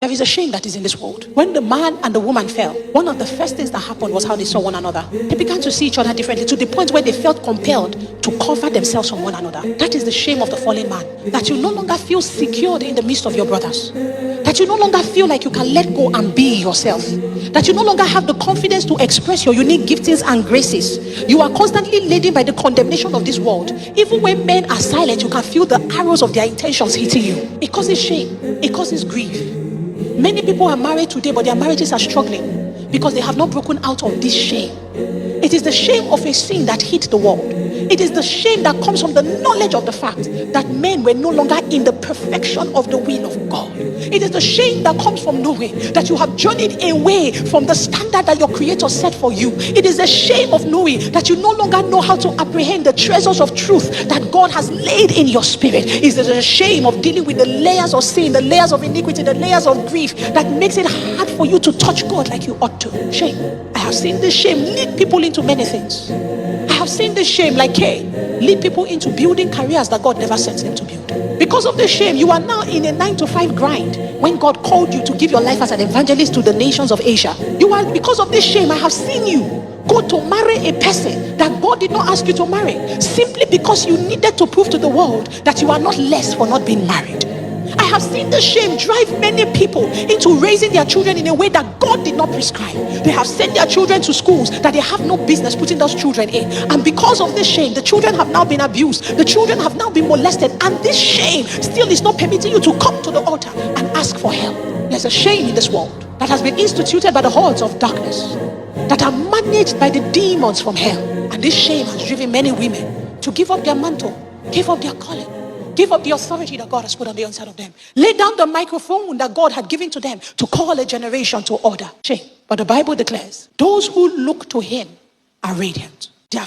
There is a shame that is in this world. When the man and the woman fell, one of the first things that happened was how they saw one another. They began to see each other differently to the point where they felt compelled to cover themselves from one another. That is the shame of the fallen man. That you no longer feel secured in the midst of your brothers. That you no longer feel like you can let go and be yourself. That you no longer have the confidence to express your unique giftings and graces. You are constantly laden by the condemnation of this world. Even when men are silent, you can feel the arrows of their intentions hitting you. It causes shame. It causes grief. Many people are married today, but their marriages are struggling because they have not broken out of this shame. It is the shame of a sin that hit the world. It is the shame that comes from the knowledge of the fact that men were no longer in the perfection of the will of God. It is the shame that comes from knowing that you have journeyed away from the standard that your Creator set for you. It is the shame of knowing that you no longer know how to apprehend the treasures of truth that God has laid in your spirit. It is the shame of dealing with the layers of sin, the layers of iniquity, the layers of grief that makes it hard for you to touch God like you ought to. Shame. I have seen this shame lead people into many things. I have seen this shame, like Cain, lead people into building careers that God never sent them to build. Because of this shame, you are now in a 9-to-5 grind when God called you to give your life as an evangelist to the nations of Asia. Because of this shame, I have seen you go to marry a person that God did not ask you to marry, simply because you needed to prove to the world that you are not less for not being married. I have seen the shame drive many people into raising their children in a way that God did not prescribe. They have sent their children to schools that they have no business putting those children in. And because of this shame, the children have now been abused. The children have now been molested. And this shame still is not permitting you to come to the altar and ask for help. There's a shame in this world that has been instituted by the hordes of darkness, that are managed by the demons from hell. And this shame has driven many women to give up their mantle, give up their calling, give up the authority that God has put on the inside of them. Lay down the microphone that God had given to them to call a generation to order. Shame. But the Bible declares, those who look to Him are radiant. Their